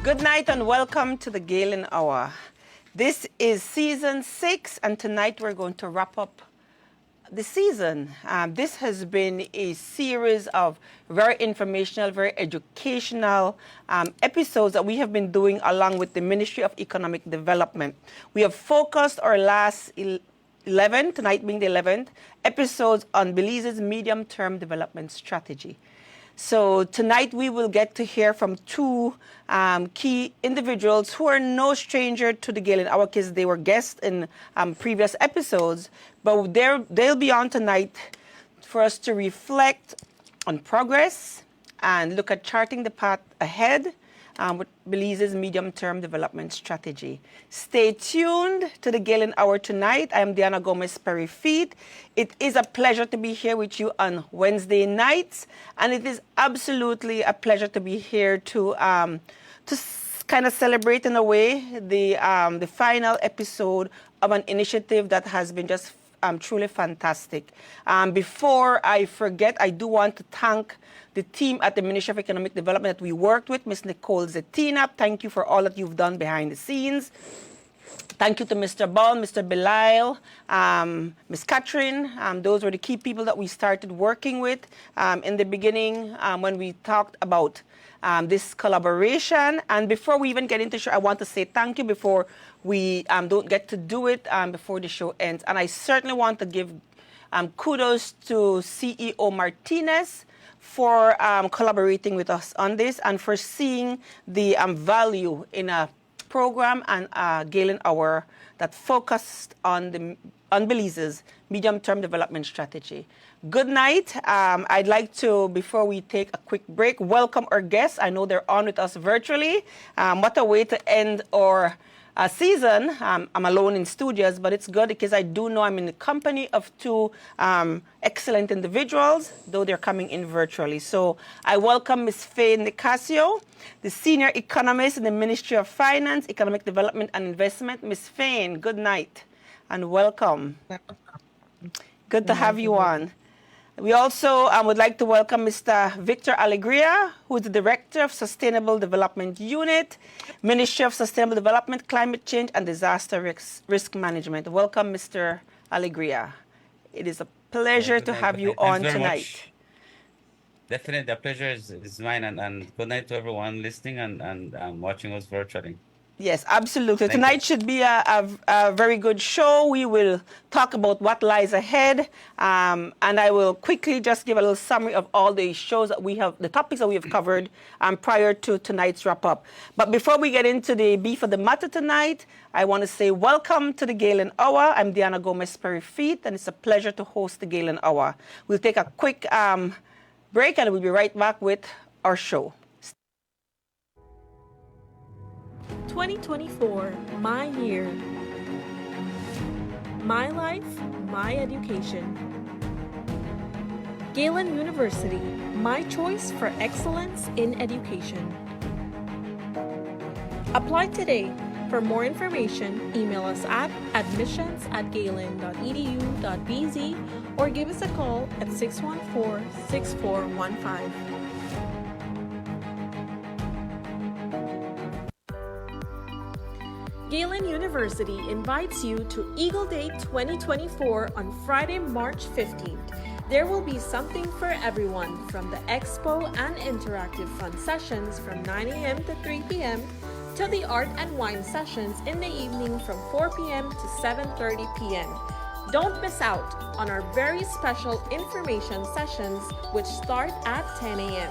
Good night and welcome to the Galen Hour. This is season 6, and tonight we're going to wrap up the season. This has been a series of very informational, very educational episodes that we have been doing along with the Ministry of Economic Development. We have focused our last 11, tonight being the 11th, episodes on Belize's medium-term development strategy. So tonight we will get to hear from two key individuals who are no stranger to the Galen Hour because they were guests in previous episodes, but they'll be on tonight for us to reflect on progress and look at charting the path ahead with Belize's medium-term development strategy. Stay tuned to the Galen Hour tonight. I am Diana Gomez-Perry-Feet. It is a pleasure to be here with you on Wednesday nights, and it is absolutely a pleasure to be here to kind of celebrate in a way the final episode of an initiative that has been just truly fantastic. Before I forget, I do want to thank the team at the Ministry of Economic Development that we worked with, Ms. Nicole Zetina. Thank you for all that you've done behind the scenes. Thank you to Mr. Ball, Mr. Belize, Ms. Catherine. Those were the key people that we started working with in the beginning when we talked about this collaboration. And before we even get into the show, I want to say thank you before we don't get to do it before the show ends. And I certainly want to give kudos to CEO Martinez for collaborating with us on this and for seeing the value in a program and a Galen Hour that focused on Belize's medium-term development strategy. Good night. I'd like to, before we take a quick break, welcome our guests. I know they're on with us virtually. What a way to end our season. I'm alone in studios, but it's good because I do know I'm in the company of two excellent individuals, though they're coming in virtually. So I welcome Ms. Faye Nicasio, the Senior Economist in the Ministry of Finance, Economic Development and Investment. Ms. Faye, good night and welcome. Good to have you on. We also would like to welcome Mr. Victor Alegria, who is the Director of Sustainable Development Unit, Ministry of Sustainable Development, Climate Change and Disaster Risk Management. Welcome, Mr. Alegria. It is a pleasure to have you on tonight. Definitely, the pleasure is mine, and good night to everyone listening and watching us virtually. Yes, absolutely. Tonight should be a very good show. We will talk about what lies ahead, and I will quickly just give a little summary of all the shows that we have, the topics that we have covered prior to tonight's wrap-up. But before we get into the beef of the matter tonight, I want to say welcome to the Galen Hour. I'm Diana Gomez-Perry-Feet, and it's a pleasure to host the Galen Hour. We'll take a quick break, and we'll be right back with our show. 2024, my year. My life, my education. Galen University, my choice for excellence in education. Apply today. For more information, email us at admissions@galen.edu.bz or give us a call at 614-6415. Galen University invites you to Eagle Day 2024 on Friday, March 15th. There will be something for everyone, from the expo and interactive fun sessions from 9 a.m. to 3 p.m. to the art and wine sessions in the evening from 4 p.m. to 7:30 p.m. Don't miss out on our very special information sessions, which start at 10 a.m.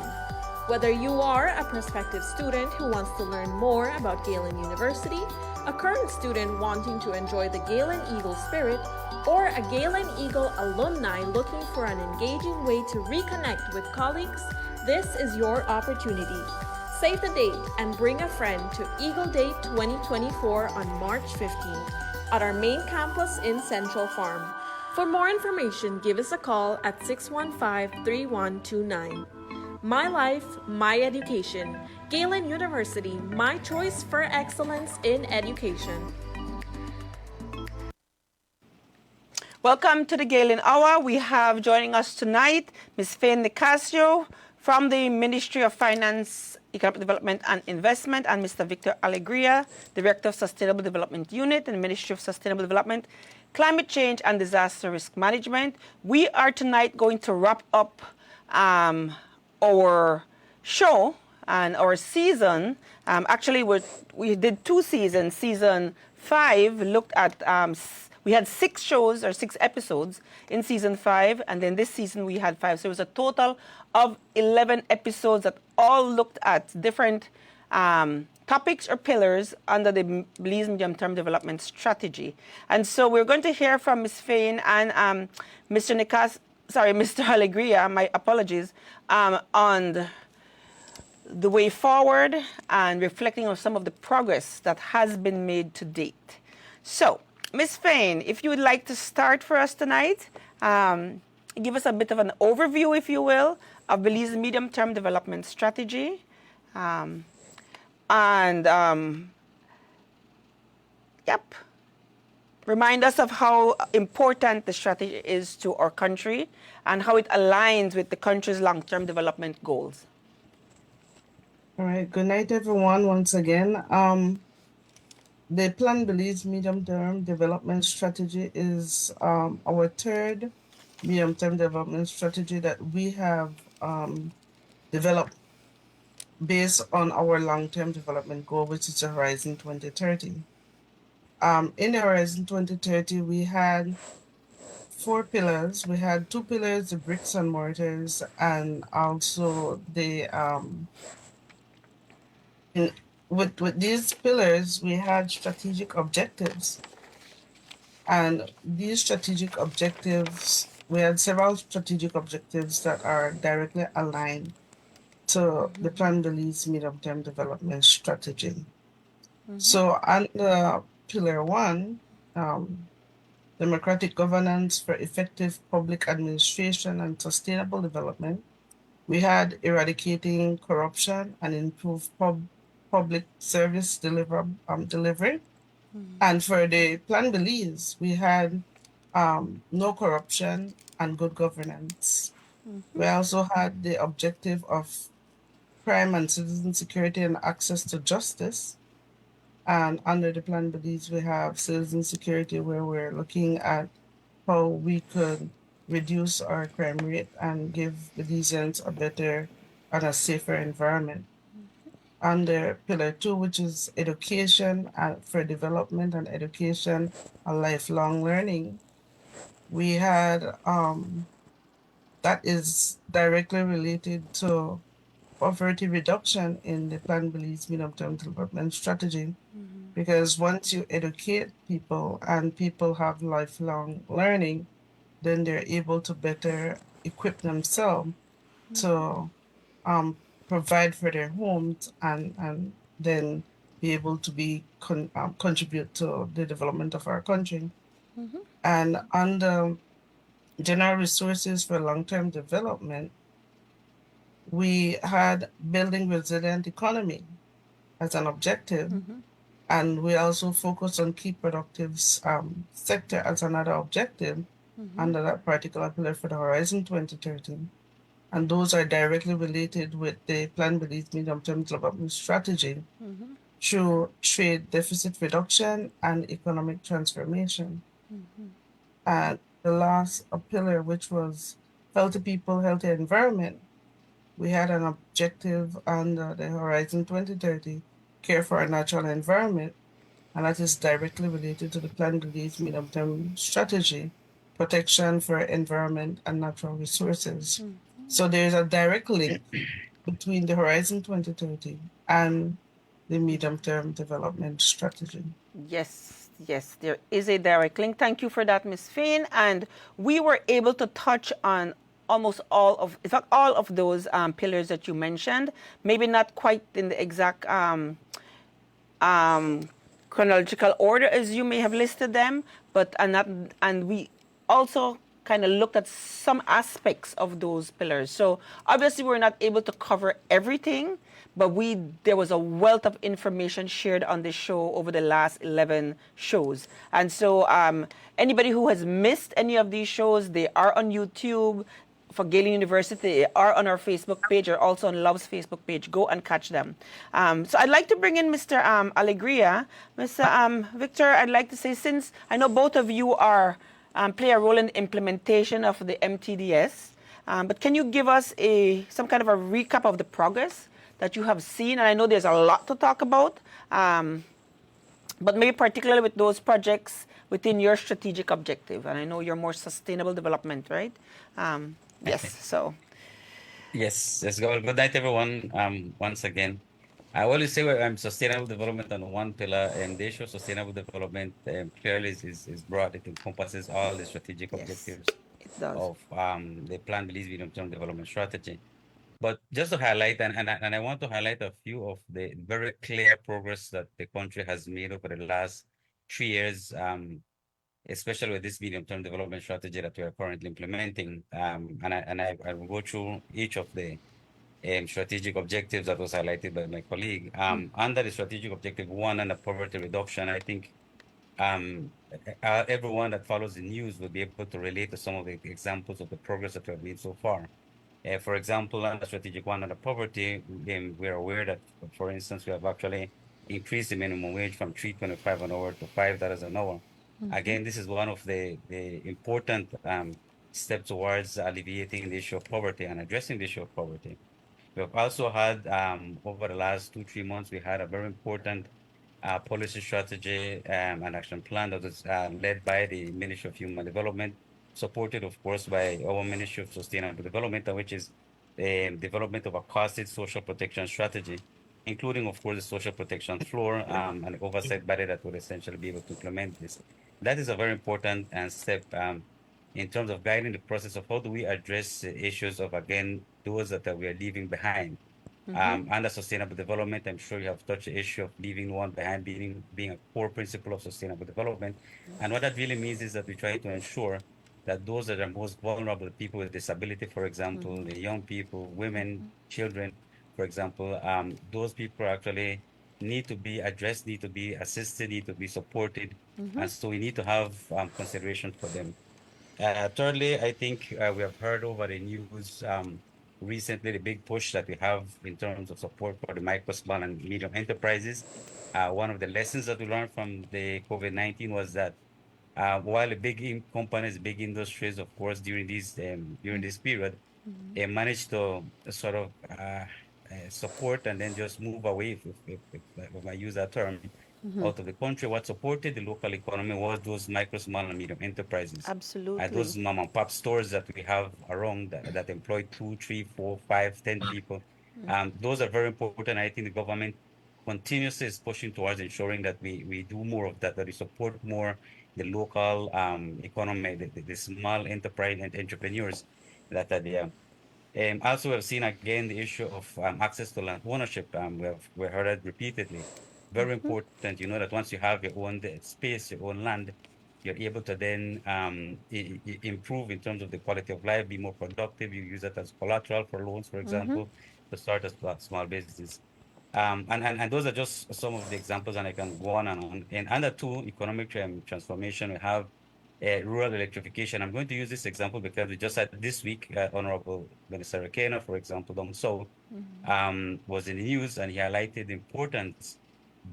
Whether you are a prospective student who wants to learn more about Galen University, a current student wanting to enjoy the Galen Eagle spirit, or a Galen Eagle alumni looking for an engaging way to reconnect with colleagues, this is your opportunity. Save the date and bring a friend to Eagle Day 2024 on March 15th at our main campus in Central Farm. For more information, give us a call at 615-3129. My life, my education. Galen University, my choice for excellence in education. Welcome to the Galen Hour. We have joining us tonight Ms. Faye Nicasio from the Ministry of Finance, Economic Development and Investment, and Mr. Victor Alegria, Director of Sustainable Development Unit in the Ministry of Sustainable Development, Climate Change and Disaster Risk Management. We are tonight going to wrap up our show and our season. Actually, we did 2 seasons. Season 5 looked at, we had 6 shows or 6 episodes in season 5, and then this season we had 5. So it was a total of 11 episodes that all looked at different topics or pillars under the Belize Medium-Term Development Strategy. And so we're going to hear from Ms. Fain and Mr. Mr. Alegria, my apologies, on the way forward and reflecting on some of the progress that has been made to date. So, Ms. Fain, if you would like to start for us tonight, give us a bit of an overview, if you will, of Belize Medium-Term Development Strategy, remind us of how important the strategy is to our country and how it aligns with the country's long-term development goals. All right. Good night, everyone. Once again, the Plan Belize Medium-Term Development Strategy is our third medium-term development strategy that we have developed based on our long-term development goal, which is Horizon 2030. In the Horizon 2030, we had 4 pillars. We had 2 pillars, the bricks and mortars, and also the with these pillars, we had strategic objectives. And these strategic objectives, we had several strategic objectives that are directly aligned to the Plan Belize Medium-Term Development Strategy. So under Pillar 1, democratic governance for effective public administration and sustainable development, we had eradicating corruption and improve public service delivery. And for the Plan Belize, we had no corruption and good governance. We also had the objective of crime and citizen security and access to justice. And under the Plan Belize, we have citizen security, where we're looking at how we could reduce our crime rate and give Belizeans a better and a safer environment. Under Pillar 2, which is education for development and education and lifelong learning, we had that is directly related to poverty reduction in the Plan Belize Medium-Term Development Strategy. Because once you educate people and people have lifelong learning, then they're able to better equip themselves to provide for their homes and then be able to contribute to the development of our country. And under general resources for long-term development, we had building resilient economy as an objective. And we also focused on key productive sector as another objective under that particular pillar for the Horizon 2030. And those are directly related with the Plan Belize Medium-Term Development Strategy through trade deficit reduction and economic transformation. And the last pillar, which was healthy people, healthy environment, we had an objective under the Horizon 2030, care for our natural environment, and that is directly related to the Plan Belize Medium-Term Strategy, protection for environment and natural resources. So there's a direct link between the Horizon 2030 and the Medium-Term Development Strategy. Yes, there is a direct link. Thank you for that, Ms. Fain. And we were able to touch on almost all of, in fact, all of those pillars that you mentioned. Maybe not quite in the exact chronological order as you may have listed them, but and we also kind of looked at some aspects of those pillars. So obviously we're not able to cover everything, but there was a wealth of information shared on this show over the last 11 shows. And so anybody who has missed any of these shows, they are on YouTube. for Galen University are on our Facebook page or also on Love's Facebook page. Go and catch them. So I'd like to bring in Mr. Alegria. Mr. Victor, I'd like to say, since I know both of you are play a role in the implementation of the MTDS, but can you give us some kind of a recap of the progress that you have seen? And I know there's a lot to talk about, but maybe particularly with those projects within your strategic objective. And I know you're more sustainable development, right? Yes, so. Yes, let's go. Good night, everyone. Once again, I always say sustainable development on one pillar, and the issue of sustainable development clearly is broad. It encompasses all the strategic Yes, objectives it does. of the Plan Belize medium-term development strategy. But just to highlight, and I want to highlight a few of the very clear progress that the country has made over the last 3 years, especially with this medium-term development strategy that we are currently implementing. I will go through each of the strategic objectives that was highlighted by my colleague. Under the strategic objective 1 and the poverty reduction, I think everyone that follows the news will be able to relate to some of the examples of the progress that we have made so far. For example, under strategic 1 under poverty, we're aware that, for instance, we have actually increased the minimum wage from $3.25 an hour to $5 an hour. Again, this is one of the important steps towards alleviating the issue of poverty and addressing the issue of poverty. We have also had, over the last 2-3 months, we had a very important policy strategy and action plan that was led by the Ministry of Human Development, supported, of course, by our Ministry of Sustainable Development, which is the development of a costed social protection strategy, including, of course, the social protection floor and oversight body that would essentially be able to implement this. That is a very important step in terms of guiding the process of how do we address the issues of, again, those that we are leaving behind. Under sustainable development, I'm sure you have touched the issue of leaving one behind being a core principle of sustainable development. And what that really means is that we try to ensure that those that are most vulnerable, people with disability, for example, the young people, women, children, for example, those people actually need to be addressed, need to be assisted, need to be supported. And so we need to have consideration for them. Thirdly, I think we have heard over the news recently the big push that we have in terms of support for the micro, small, and medium enterprises. One of the lessons that we learned from the COVID-19 was that while the big companies, big industries, of course, during this period, they managed to sort of support and then just move away, if I use that term, out of the country. What supported the local economy was those micro, small, and medium enterprises. Absolutely. Those mom and pop stores that we have around that employ 2, 3, 4, 5, 10 people. Those are very important. I think the government continuously is pushing towards ensuring that we do more of that we support more the local economy, the small enterprise and entrepreneurs that are there. Also, we've seen again the issue of access to land ownership. We heard it repeatedly. Very important, that once you have your own space, your own land, you're able to then improve in terms of the quality of life, be more productive. You use it as collateral for loans, for example, to start a small business. And those are just some of the examples, and I can go on and on. And under 2, economic transformation, we have rural electrification. I'm going to use this example because we just had this week, Honorable Minister Rekena, for example, down south, was in the news, and he highlighted the importance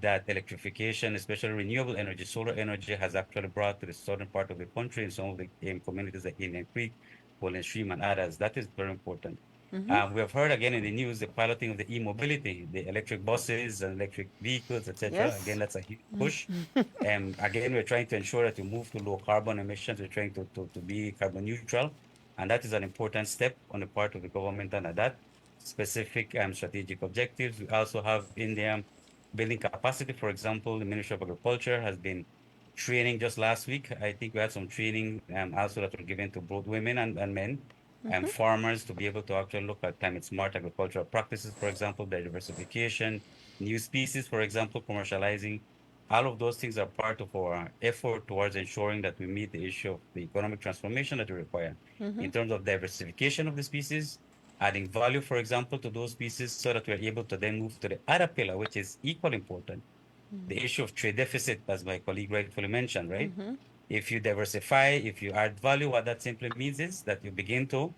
that electrification, especially renewable energy, solar energy, has actually brought to the southern part of the country and some of the communities like Indian Creek, Golden Stream, and others. That is very important. We have heard again in the news the piloting of the e-mobility, the electric buses and electric vehicles, etc. Yes. Again, that's a huge push. And again, we're trying to ensure that we move to low carbon emissions. We're trying to be carbon neutral. And that is an important step on the part of the government under that specific strategic objectives. We also have in there building capacity. For example, the Ministry of Agriculture has been training just last week. I think we had some training also that were given to both women and men and farmers to be able to actually look at climate smart agricultural practices, for example, diversification, new species, for example, commercializing. All of those things are part of our effort towards ensuring that we meet the issue of the economic transformation that we require in terms of diversification of the species, adding value, for example, to those species so that we're able to then move to the other pillar, which is equally important, the issue of trade deficit, as my colleague rightfully mentioned, right? If you diversify, if you add value, what that simply means is that you begin to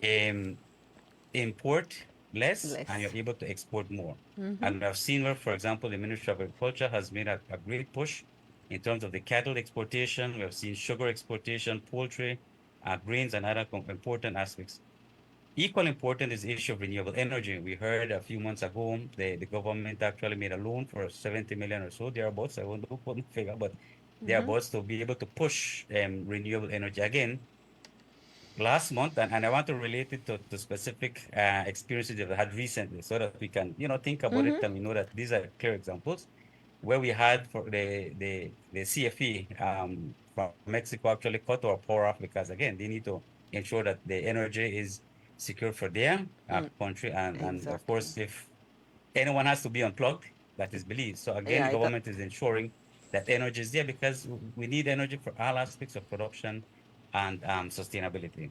um, import less and Less. you're able to export more. And I've seen where, for example, the Ministry of Agriculture has made a great push in terms of the cattle exportation. We have seen sugar exportation, poultry, grains, and other important aspects. Equally important is the issue of renewable energy. We heard a few months ago the government actually made a loan for 70 million or so, thereabouts. I won't put the figure, but thereabouts to be able to push renewable energy again last month, and I want to relate it to specific experiences that I had recently so that we can, think about it and we know that these are clear examples where we had for the CFE from Mexico actually cut our power off because again, they need to ensure that the energy is secure for their country. And of Exactly. course, if anyone has to be unplugged, that is Belize. So again, Yeah, the I got. government is ensuring that energy is there because we need energy for all aspects of production and sustainability.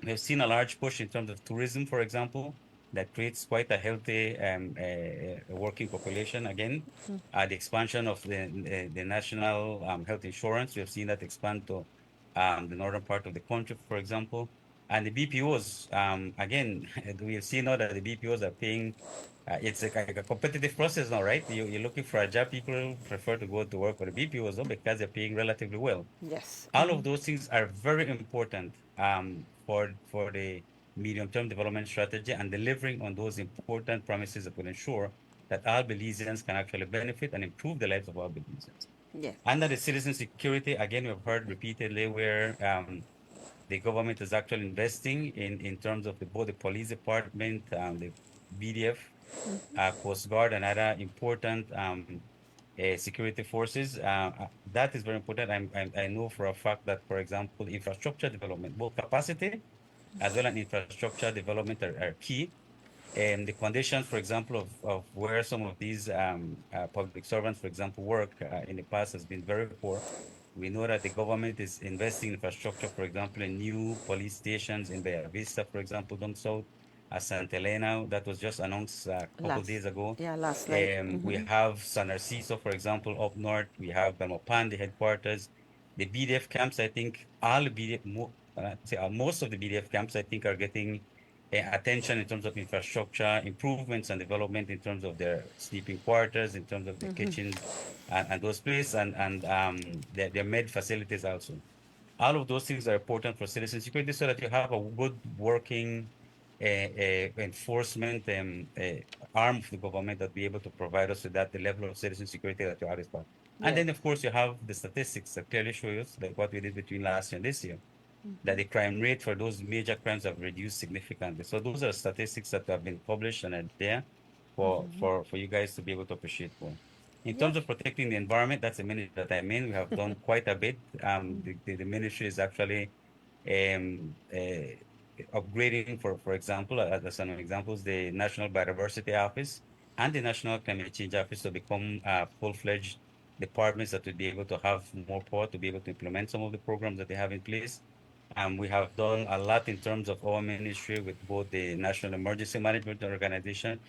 We've seen a large push in terms of tourism, for example, that creates quite a healthy working population. Again, the expansion of the national health insurance, we have seen that expand to the northern part of the country, for example. And the BPOs, again, we have seen now that the BPOs are paying, it's like a competitive process now, right? You're looking for a job, people prefer to go to work for the BPOs though, because they're paying relatively well. Yes. All of those things are very important for the medium-term development strategy, and delivering on those important promises that will ensure that all Belizeans can actually benefit and improve the lives of all Belizeans. Yes. Under the citizen security, again, we've heard repeatedly where the government is actually investing in terms of both the police department, the BDF, Coast Guard, and other important security forces. That is very important. I know for a fact that, for example, infrastructure development, both capacity as well as infrastructure development are key. The conditions, for example, of where some of these public servants, for example, work in the past has been very poor. We know that the government is investing in infrastructure, for example, in new police stations in Bella Vista, for example, down south, Santa Elena, that was just announced a couple of Last. days ago. Yeah, last night. We have San Narciso, for example, up north. We have Belmopan, the headquarters. The BDF camps, I think all the BDF, say, most of the BDF camps, I think, are getting attention in terms of infrastructure, improvements and development in terms of their sleeping quarters, in terms of the kitchens and those places, and their med facilities also. All of those things are important for citizen security so that you have a good working enforcement arm of the government that be able to provide us with that the level of citizen security that you are about. And Yes. then, of course, you have the statistics that clearly show us, like what we did between last year and this year, that the crime rate for those major crimes have reduced significantly. So those are statistics that have been published and are there for you guys to be able to appreciate more. In Yes. terms of protecting the environment, that's a ministry that I'm in. We have done quite a bit. The ministry is actually um, upgrading, for example, as some examples, the National Biodiversity Office and the National Climate Change Office to become full-fledged departments that would be able to have more power to be able to implement some of the programs that they have in place. We have done a lot in terms of our ministry with both the National Emergency Management Organization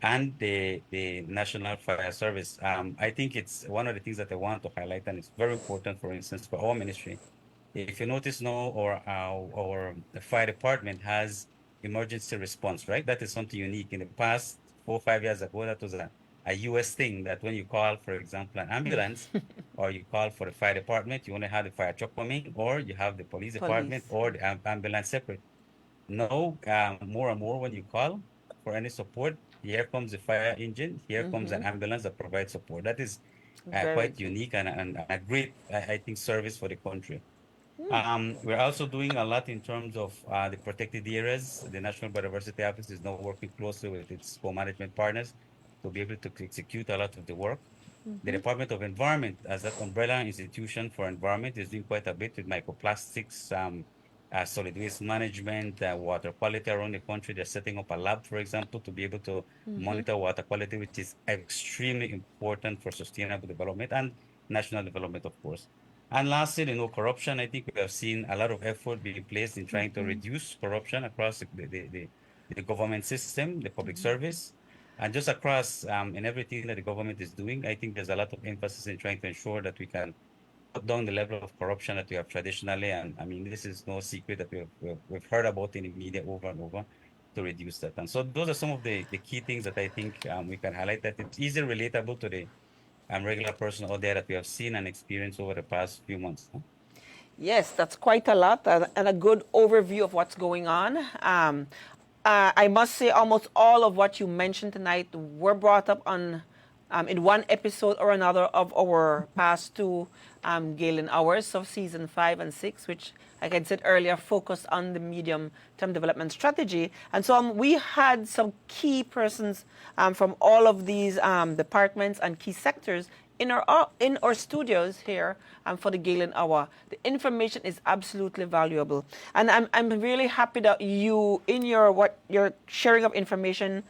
and the National Fire Service. I think it's one of the things that I want to highlight, and it's very important, for instance, for our ministry. If you notice now, our the fire department has emergency response, right? That is something unique. In the past 4 or 5 years ago, that was a US thing that when you call, for example, an ambulance or you call for the fire department, you only have the fire truck coming, or you have the police department Police. or the ambulance separate. Now, more and more when you call for any support, here comes the fire engine, here comes an ambulance that provides support. That is Very quite good. unique and a great, I think, service for the country. We're also doing a lot in terms of the protected areas. The National Biodiversity Office is now working closely with its co-management partners to be able to execute a lot of the work. The Department of Environment, as that umbrella institution for environment, is doing quite a bit with microplastics, solid waste management, water quality around the country. They're setting up a lab, for example, to be able to monitor water quality, which is extremely important for sustainable development and national development, of course. And lastly, corruption. I think we have seen a lot of effort being placed in trying to reduce corruption across the government system, the public service, and just across in everything that the government is doing. I think there's a lot of emphasis in trying to ensure that we can brought down the level of corruption that we have traditionally. And I mean, this is no secret that we've heard about in the media over and over to reduce that. And so those are some of the key things that I think we can highlight, that it's easily relatable to the regular person out there that we have seen and experienced over the past few months. Yes, that's quite a lot and a good overview of what's going on. I must say almost all of what you mentioned tonight were brought up on in one episode or another of our past two Galen hours of season 5 and 6, which, like I said earlier, focused on the medium-term development strategy. And so we had some key persons from all of these departments and key sectors in our studios here for the Galen Hour. The information is absolutely valuable, and I'm really happy that you, in your sharing of information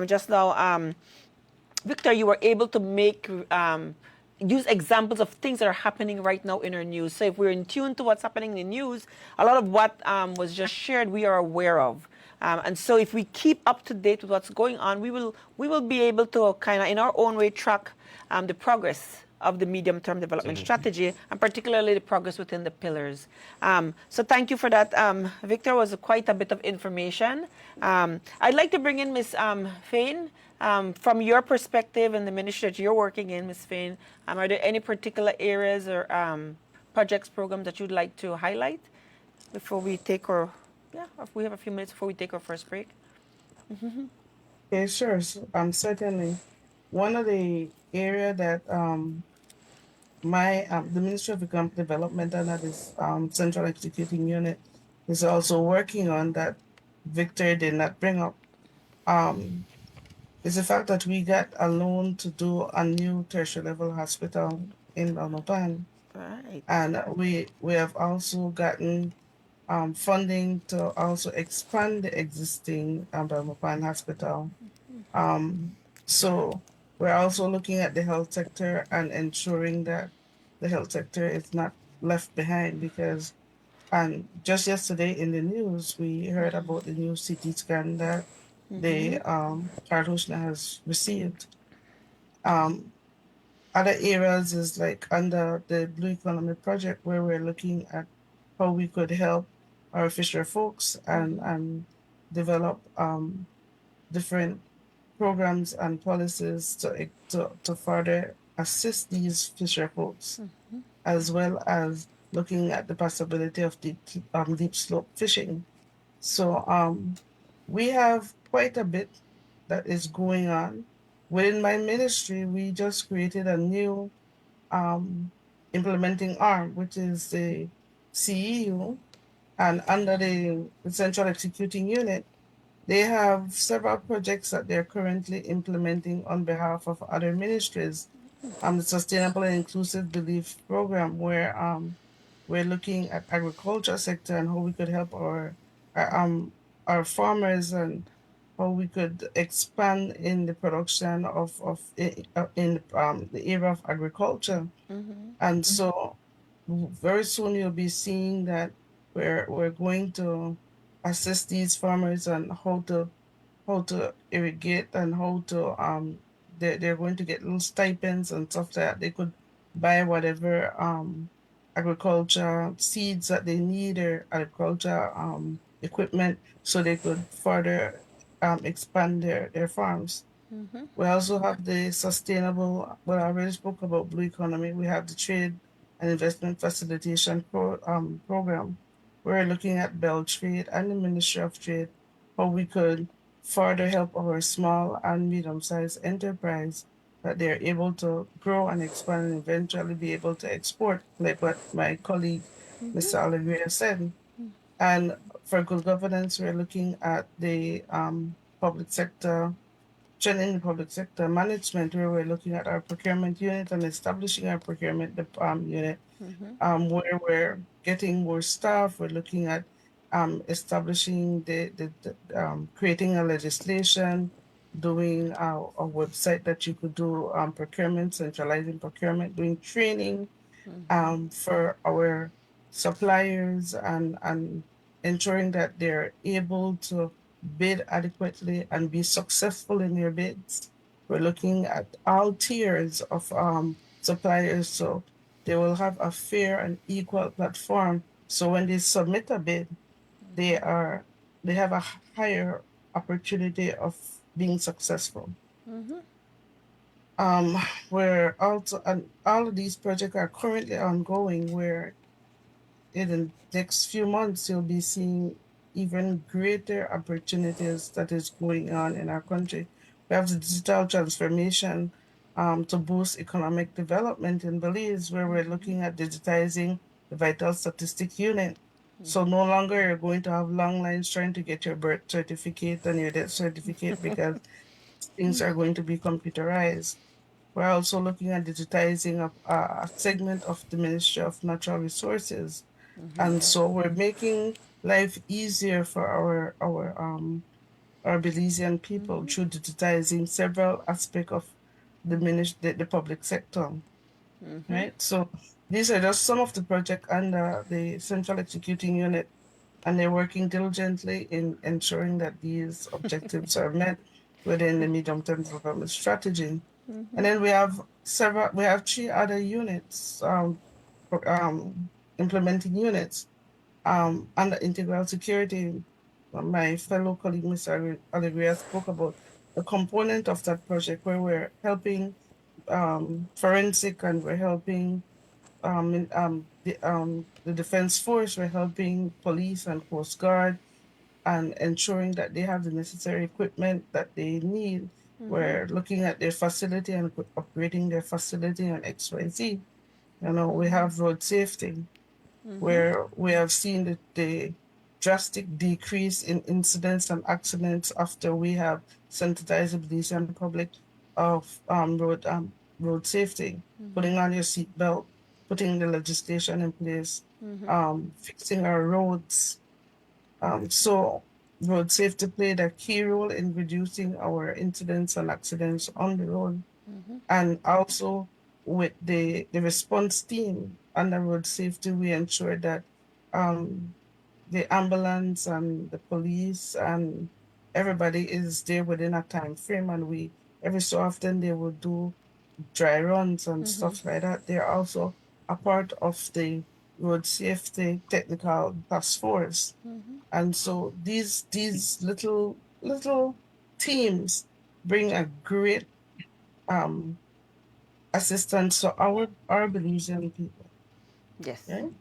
just now, Victor, you were able to make use examples of things that are happening right now in our news. So if we're in tune to what's happening in the news, a lot of what was just shared, we are aware of. And so if we keep up to date with what's going on, we will be able to kind of in our own way track the progress of the medium-term development strategy, and particularly the progress within the pillars. So thank you for that, Victor. Was quite a bit of information. I'd like to bring in Ms. Fain. From your perspective and the ministry that you're working in, Ms. Fain, are there any particular areas or projects, programs that you'd like to highlight before we take our, if we have a few minutes before we take our first break? Okay, sure. So, certainly. One of the area that the Ministry of Economic Development under this Central Executing Unit is also working on, that Victor did not bring up, is the fact that we got a loan to do a new tertiary level hospital in Belmopan. Right. And we have also gotten funding to also expand the existing Belmopan hospital. So we're also looking at the health sector and ensuring that the health sector is not left behind, because just yesterday in the news, we heard about the new CT scan that the Kartushna has received. Other areas is like under the Blue Economy Project, where we're looking at how we could help our fisher folks and develop different programs and policies to further assist these fisher folks, as well as looking at the possibility of deep slope fishing. So we have quite a bit that is going on. Within my ministry, we just created a new implementing arm, which is the CEU, and under the Central Executing Unit, they have several projects that they're currently implementing on behalf of other ministries. The Sustainable and Inclusive Belief Program, where we're looking at agriculture sector and how we could help our farmers, and how we could expand in the production in the area of agriculture. And so very soon you'll be seeing that we're going to assist these farmers on how to irrigate, and how to they're going to get little stipends and stuff that they could buy whatever agriculture seeds that they need, or agriculture equipment, so they could further expand their farms. We also have the sustainable, well, I already spoke about Blue Economy. We have the Trade and Investment Facilitation Program. We're looking at Bell Trade and the Ministry of Trade, how we could further help our small and medium-sized enterprise, that they're able to grow and expand and eventually be able to export, like what my colleague, Mr. Oliveira, said. And for good governance, we're looking at the public sector, training the public sector management, where we're looking at our procurement unit and establishing our procurement unit, where we're getting more staff. We're looking at establishing creating a legislation, doing a website that you could do procurement, centralizing procurement, doing training for our suppliers, and ensuring that they're able to bid adequately and be successful in their bids. We're looking at all tiers of suppliers, so they will have a fair and equal platform. So when they submit a bid, they are they have a higher opportunity of being successful. Where also and all of these projects are currently ongoing, where in the next few months you'll be seeing even greater opportunities that is going on in our country. We have the digital transformation to boost economic development in Belize, where we're looking at digitizing the vital statistic unit. So no longer you're going to have long lines trying to get your birth certificate and your death certificate because things are going to be computerized. We're also looking at digitizing a segment of the Ministry of Natural Resources, and so we're making life easier for our Belizean people through digitizing several aspects of the public sector, right? So these are just some of the projects under the Central Executing Unit, and they're working diligently in ensuring that these objectives are met within the medium-term development strategy. And then we have three other units, implementing units under integral security. My fellow colleague, Mr. Alegria, spoke about a component of that project where we're helping forensic, and we're helping the defense force, we're helping police and Coast Guard, and ensuring that they have the necessary equipment that they need. We're looking at their facility and upgrading their facility on XYZ. We have road safety, where we have seen the drastic decrease in incidents and accidents after we have sensitized the Belizean public of road safety, putting on your seatbelt, putting the legislation in place, fixing our roads. So road safety played a key role in reducing our incidents and accidents on the road. And also with the response team under road safety, we ensure that the ambulance and the police and everybody is there within a time frame, and we every so often they will do dry runs and stuff like that. They're also a part of the road safety technical task force. And so these little teams bring a great assistance to our Belizean people. Yes. Right?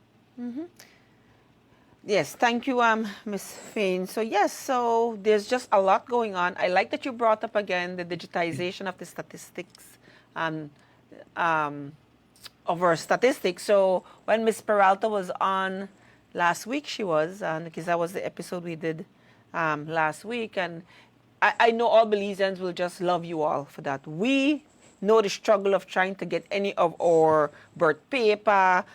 Yes, thank you, Ms. Fain. So yes, so there's just a lot going on. I like that you brought up again the digitization of the statistics, of our statistics. So when Ms. Peralta was on last week, because that was the episode we did last week, and I know all Belizeans will just love you all for that. We know the struggle of trying to get any of our birth paper,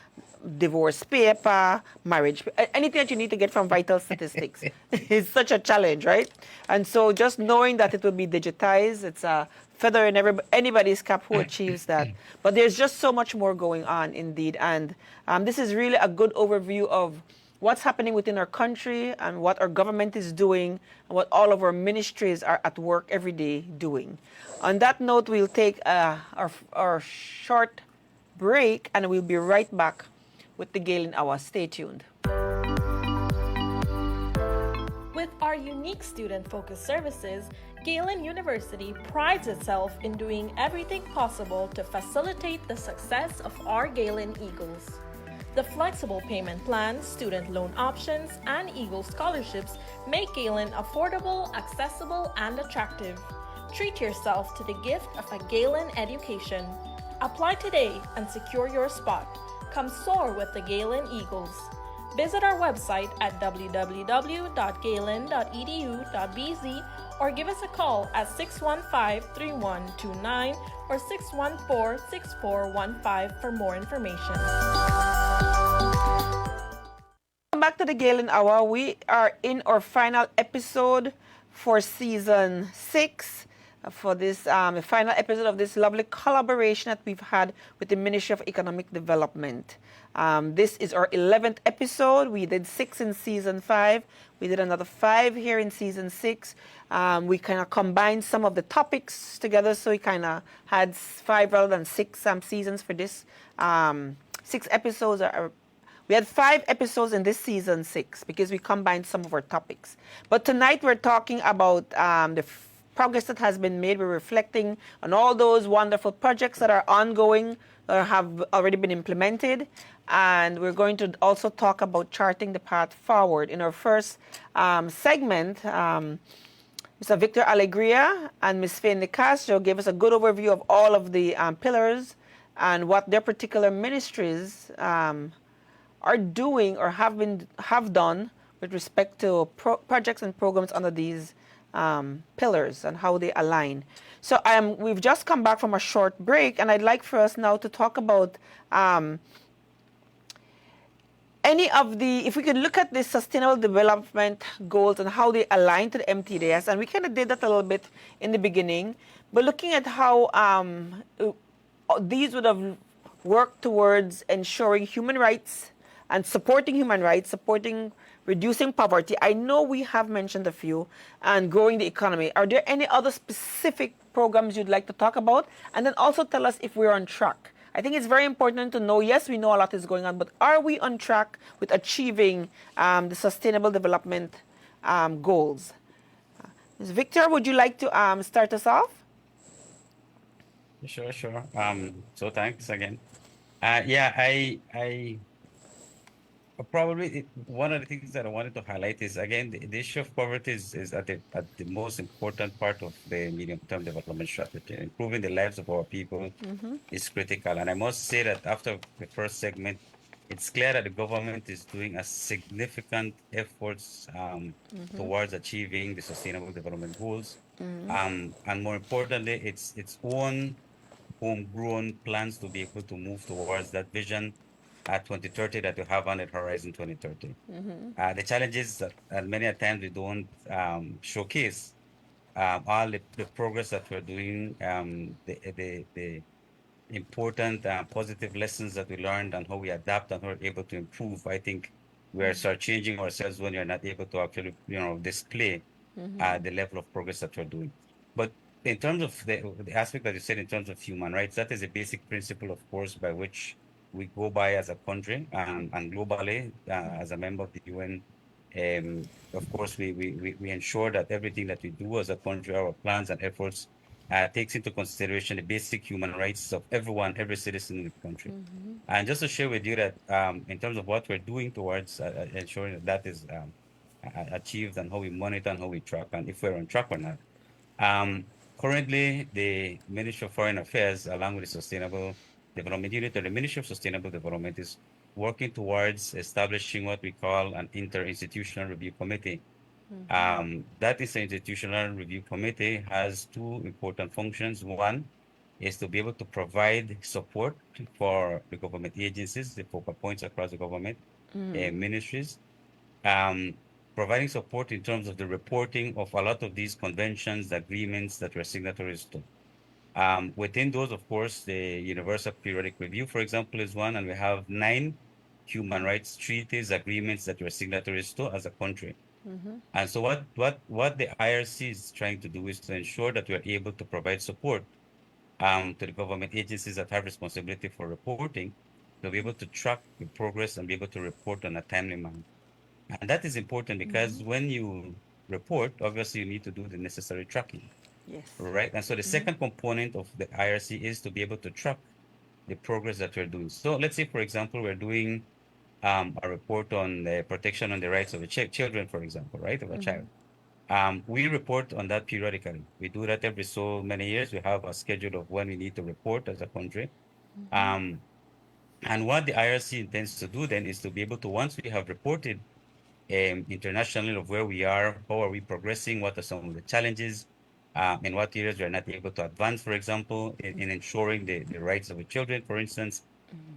divorce paper, marriage, anything that you need to get from vital statistics is such a challenge, right? And so just knowing that it will be digitized, it's a feather in anybody's cap who achieves that. But there's just so much more going on indeed. And this is really a good overview of what's happening within our country and what our government is doing and what all of our ministries are at work every day doing. On that note, we'll take our short break, and we'll be right back with the Galen Hour. Stay tuned. With our unique student-focused services, Galen University prides itself in doing everything possible to facilitate the success of our Galen Eagles. The flexible payment plans, student loan options, and Eagle scholarships make Galen affordable, accessible, and attractive. Treat yourself to the gift of a Galen education. Apply today and secure your spot. Come soar with the Galen Eagles. Visit our website at www.galen.edu.bz or give us a call at 615-3129 or 614-6415 for more information. Welcome back to the Galen Hour. We are in our final episode for season 6. For this final episode of this lovely collaboration that we've had with the Ministry of Economic Development. This is our 11th episode. We did 6 in season 5. We did another 5 here in season 6. We kind of combined some of the topics together, so we kind of had 5 rather than 6 seasons for this 6 episodes we had 5 episodes in this season 6 because we combined some of our topics. But tonight we're talking about the progress that has been made. We're reflecting on all those wonderful projects that are ongoing or have already been implemented. And we're going to also talk about charting the path forward. In our first segment, Mr. Victor Alegria and Ms. Faye De Castro gave us a good overview of all of the pillars and what their particular ministries are doing or have done with respect to projects and programs under these pillars and how they align. So we've just come back from a short break, and I'd like for us now to talk about if we could look at the Sustainable Development Goals and how they align to the MTDS, and we kind of did that a little bit in the beginning, but looking at how these would have worked towards ensuring human rights and supporting human rights, supporting reducing poverty. I know we have mentioned a few, and growing the economy. Are there any other specific programs you'd like to talk about? And then also tell us if we're on track. I think it's very important to know, yes, we know a lot is going on, but are we on track with achieving the Sustainable Development Goals? Ms. Victor, would you like to start us off? Sure, sure. So thanks again. Yeah, I probably one of the things that I wanted to highlight is again the issue of poverty is at the most important part of the medium-term development strategy. Improving the lives of our people is critical, and I must say that after the first segment, it's clear that the government is doing a significant efforts towards achieving the Sustainable Development Goals, and more importantly, its own homegrown plans to be able to move towards that vision at 2030 that we have on the horizon 2030. The challenges that many a times we don't showcase all the progress that we're doing, the important positive lessons that we learned and how we adapt and how we're able to improve. I think we are start changing ourselves when you're not able to actually, display the level of progress that we're doing. But in terms of the aspect that you said in terms of human rights, that is a basic principle, of course, by which we go by as a country and globally as a member of the UN. Of course, we ensure that everything that we do as a country, our plans and efforts, takes into consideration the basic human rights of everyone, every citizen in the country. And just to share with you that in terms of what we're doing towards ensuring that is achieved and how we monitor and how we track and if we're on track or not. Currently, the Ministry of Foreign Affairs, along with the Sustainable Development Unit, or the Ministry of Sustainable Development, is working towards establishing what we call an interinstitutional review committee. That is an institutional review committee has two important functions. One is to be able to provide support for the government agencies, the focal points across the government ministries, providing support in terms of the reporting of a lot of these conventions, agreements that we're signatories to. Within those, of course, the Universal Periodic Review, for example, is one, and we have 9 human rights treaties, agreements that we're signatories to as a country. And so what the IRC is trying to do is to ensure that we're able to provide support to the government agencies that have responsibility for reporting, to be able to track the progress and be able to report on a timely manner. And that is important because when you report, obviously you need to do the necessary tracking. Yes. Right. And so the second component of the IRC is to be able to track the progress that we're doing. So let's say, for example, we're doing a report on the protection on the rights of the children, for example, right, of a child. We report on that periodically. We do that every so many years. We have a schedule of when we need to report as a country. And what the IRC intends to do then is to be able to, once we have reported internationally of where we are, how are we progressing, what are some of the challenges, in what areas we are not able to advance, for example, in ensuring the rights of the children, for instance.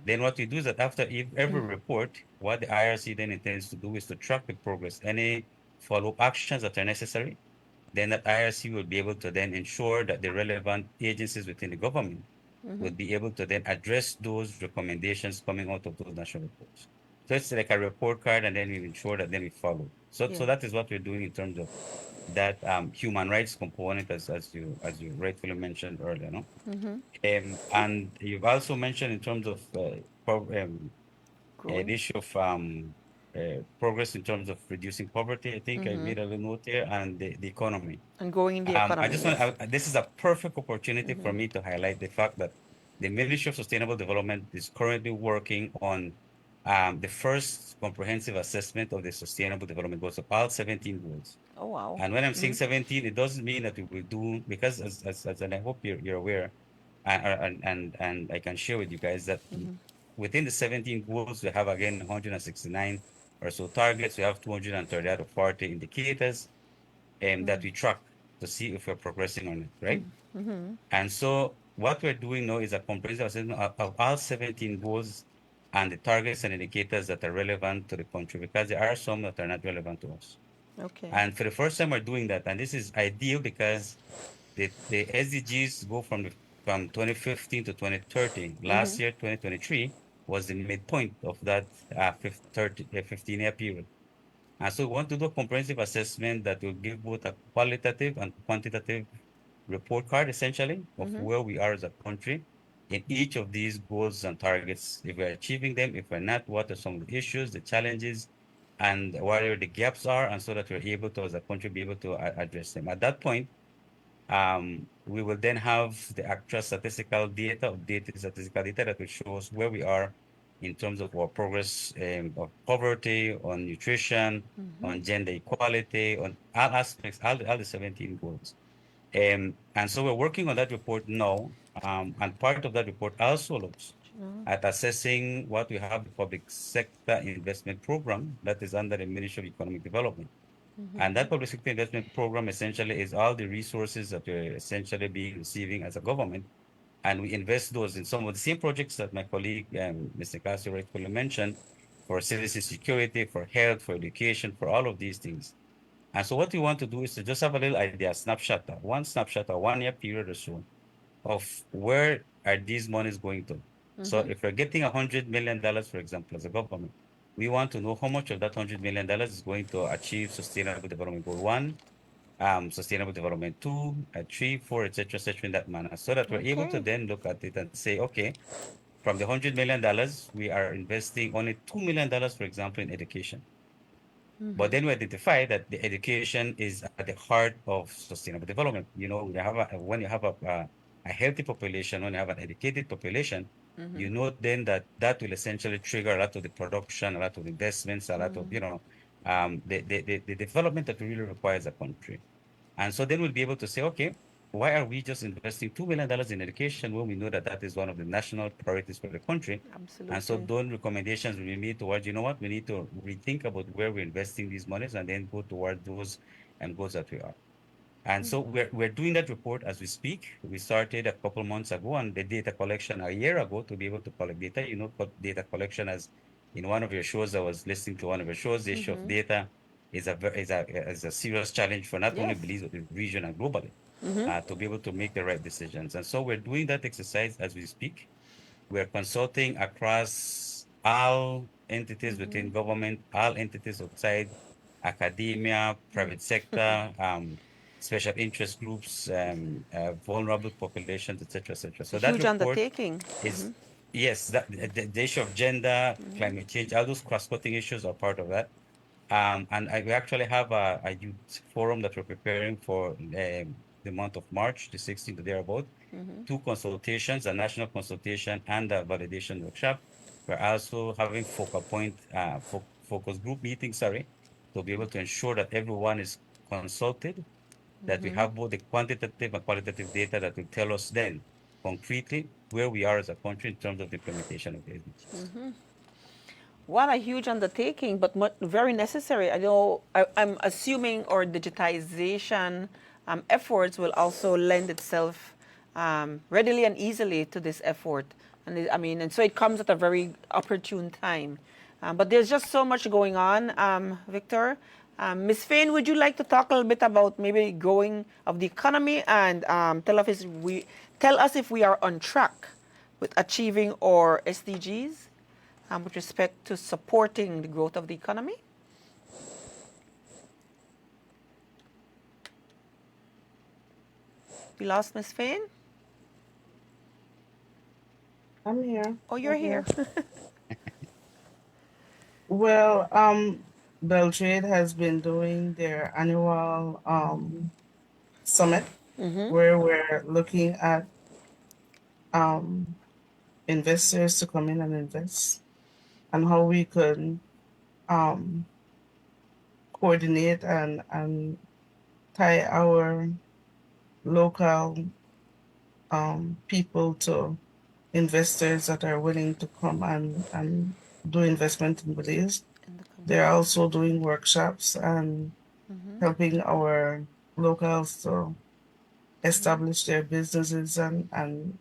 Then what we do is that after every report, what the IRC then intends to do is to track the progress, any follow-up actions that are necessary. Then that IRC will be able to then ensure that the relevant agencies within the government will be able to then address those recommendations coming out of those national reports. So it's like a report card, and then we ensure that then we follow. So Yeah. so that is what we're doing in terms of that human rights component, as you rightfully mentioned earlier, no? And you've also mentioned in terms of the Growing. issue of progress in terms of reducing poverty. I think I made a little note here, and the economy. And growing in the I economy, just want, yes. this is a perfect opportunity for me to highlight the fact that the Ministry of Sustainable Development is currently working on the first comprehensive assessment of the Sustainable Development Goals of all 17 goals. Oh, wow. And when I'm saying 17, it doesn't mean that we will do, because and I hope you're aware, and I can share with you guys that within the 17 goals, we have again 169 or so targets. We have 230 out of 40 indicators that we track to see if we're progressing on it, right? And so what we're doing now is a comprehensive assessment of all 17 goals and the targets and indicators that are relevant to the country, because there are some that are not relevant to us. Okay. And for the first time, we're doing that. And this is ideal because the SDGs go from 2015 to 2030. Last year, 2023, was the midpoint of that 15-year period. And so we want to do a comprehensive assessment that will give both a qualitative and quantitative report card, essentially, of where we are as a country in each of these goals and targets. If we're achieving them, if we're not, what are some of the issues, the challenges, and where the gaps are, and so that we're able to, as a country, be able to address them. At that point, we will then have the actual statistical data, statistical data that will show us where we are in terms of our progress of poverty, on nutrition, on gender equality, on all aspects, all the 17 goals. And so we're working on that report now. And part of that report also looks at assessing what we have, the public sector investment program that is under the Ministry of Economic Development. And that public sector investment program essentially is all the resources that we're essentially being receiving as a government. And we invest those in some of the same projects that my colleague, Mr. Casio rightfully mentioned, for citizen security, for health, for education, for all of these things. And so what we want to do is to just have a little idea, one snapshot, a 1 year period or so, of where are these monies going to. So if we're getting $100 million, for example, as a government, we want to know how much of that $100 million is going to achieve Sustainable Development Goal 1, Sustainable Development 2, 3, 4, etc., in that manner, so that we're able to Okay. then look at it and say, okay, from the $100 million, we are investing only $2 million, for example, in education. But then we identify that the education is at the heart of sustainable development. You know, when you have a healthy population, when you have an educated population, you know then that will essentially trigger a lot of the production, a lot of investments, a lot of, the development that we really require as a country. And so then we'll be able to say, okay, why are we just investing $2 million in education when we know that that is one of the national priorities for the country? And so Absolutely. those recommendations will be made towards, you know what, we need to rethink about where we're investing these monies and then go towards those and goals that we are. And so we're doing that report as we speak. We started a couple months ago on the data collection a year ago to be able to collect data. You know, data collection, as in one of your shows, I was listening to one of your shows, the issue of data is a serious challenge for not only Yes. Belize, but the region and globally, to be able to make the right decisions. And so we're doing that exercise as we speak. We're consulting across all entities within government, all entities outside academia, private sector, special interest groups, vulnerable populations, etc., etc. It's a So that huge report undertaking. is, yes, that the issue of gender, climate change, all those cross-cutting issues are part of that. And we actually have a youth forum that we're preparing for the month of March, the 16th, thereabout. Two consultations, a national consultation and a validation workshop. We're also having focal point, focus group meetings, sorry, to be able to ensure that everyone is consulted, that we have both the quantitative and qualitative data that will tell us then concretely where we are as a country in terms of the implementation of the SDGs. What a huge undertaking, but very necessary. I know, I'm assuming our digitization efforts will also lend itself readily and easily to this effort. And so it comes at a very opportune time. But there's just so much going on, Victor. Ms. Fain, would you like to talk a little bit about maybe growing of the economy and tell us if we are on track with achieving our SDGs? with respect to supporting the growth of the economy? We lost Ms. Fain? I'm here. Oh, you're here. Well, Beltrade has been doing their annual summit where we're looking at um, investors to come in and invest and how we could um, coordinate and tie our local people to investors that are willing to come and do investment in Belize. In the country. They're also doing workshops and helping our locals to establish their businesses and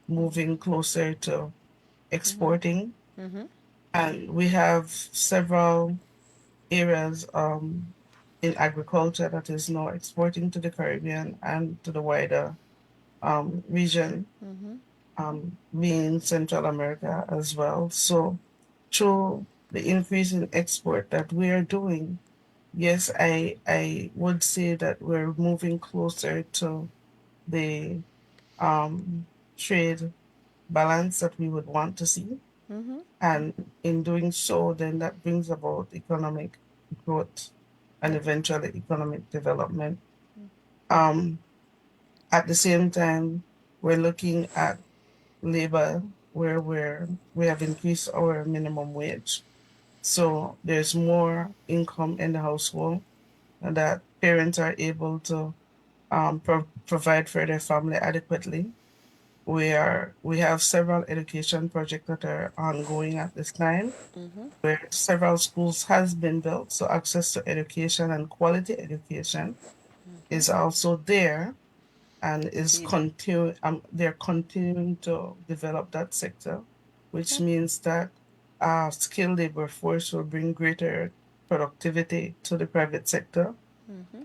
moving closer to exporting. And we have several areas in agriculture that is now exporting to the Caribbean and to the wider region, being Central America as well. So through the increase in export that we are doing, yes, I would say that we're moving closer to the trade balance that we would want to see. And in doing so, then that brings about economic growth and eventually economic development. Um, at the same time, we're looking at labor where we have increased our minimum wage. So there's more income in the household and that parents are able to provide for their family adequately. We have several education projects that are ongoing at this time, where several schools has been built, so access to education and quality education is also there and is they're continuing to develop that sector, which means that skilled labor force will bring greater productivity to the private sector.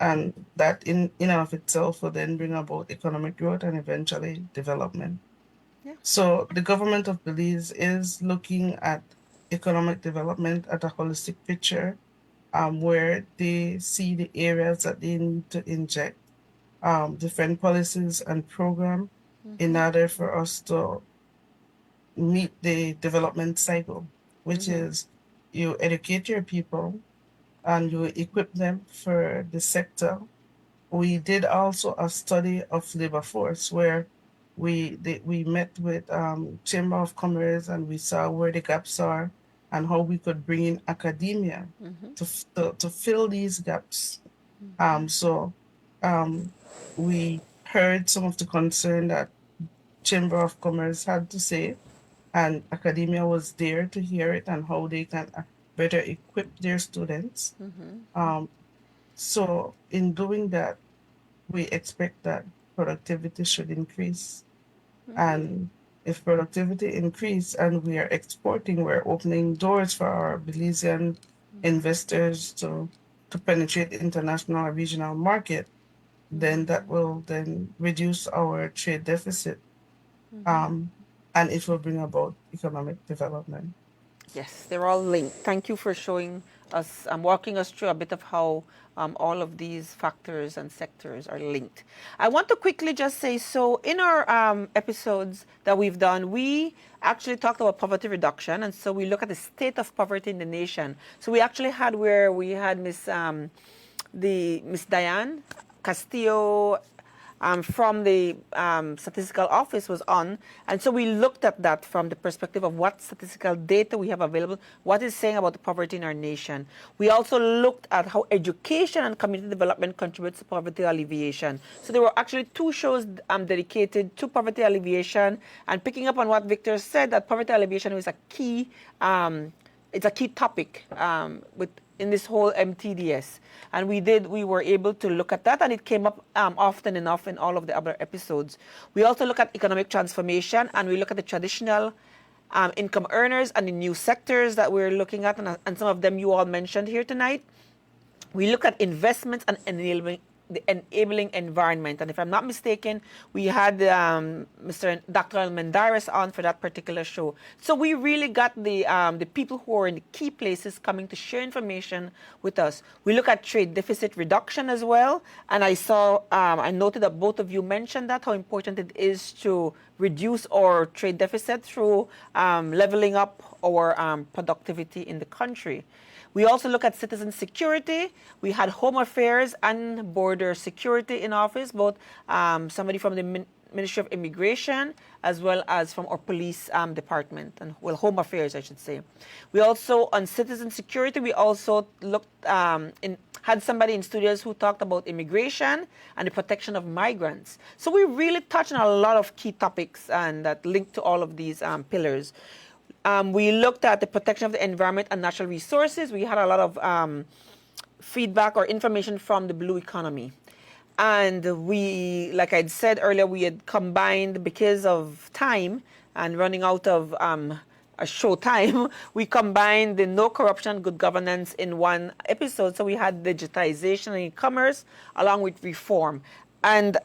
And that in and of itself will then bring about economic growth and eventually development. Yeah. So the government of Belize is looking at economic development at a holistic picture, where they see the areas that they need to inject different policies and program in order for us to meet the development cycle, which is you educate your people and you equip them for the sector. We did also a study of labor force where we met with Chamber of Commerce and we saw where the gaps are and how we could bring in academia to fill these gaps. So we heard some of the concern that Chamber of Commerce had to say, and academia was there to hear it and how they can better equip their students. So in doing that, we expect that productivity should increase. And if productivity increase and we are exporting, we're opening doors for our Belizean investors to penetrate the international and regional market, then that will then reduce our trade deficit. And it will bring about economic development. Yes, they're all linked. Thank you for showing us, walking us through a bit of how all of these factors and sectors are linked. I want to quickly just say, so in our episodes that we've done, we actually talked about poverty reduction, and so we look at the state of poverty in the nation. So we actually had where we had Miss Diane Castillo from the statistical office was on. And so we looked at that from the perspective of what statistical data we have available, what is saying about the poverty in our nation. We also looked at how education and community development contributes to poverty alleviation. So there were actually two shows dedicated to poverty alleviation, and picking up on what Victor said, that poverty alleviation is a key, it's a key topic in this whole MTDS. And we were able to look at that, and it came up often enough in all of the other episodes. We also look at economic transformation, and we look at the traditional income earners and the new sectors that we're looking at, and some of them you all mentioned here tonight. We look at investments and enabling the enabling environment. And if I'm not mistaken, we had Mr. Dr. Mendares on for that particular show. So we really got the people who are in the key places coming to share information with us. We look at trade deficit reduction as well. And I noted that both of you mentioned that, how important it is to reduce our trade deficit through leveling up our productivity in the country. We also look at citizen security. We had Home Affairs and Border Security in office, both somebody from the Ministry of Immigration as well as from our police department, and well, Home Affairs, I should say. We also, on citizen security, we also looked had somebody in studios who talked about immigration and the protection of migrants. So we really touched on a lot of key topics and that link to all of these pillars. We looked at the protection of the environment and natural resources. We had a lot of feedback or information from the blue economy. And we, like I'd said earlier, we had combined, because of time and running out of a show time, we combined the no corruption, good governance in one episode. So we had digitization and e-commerce along with reform. And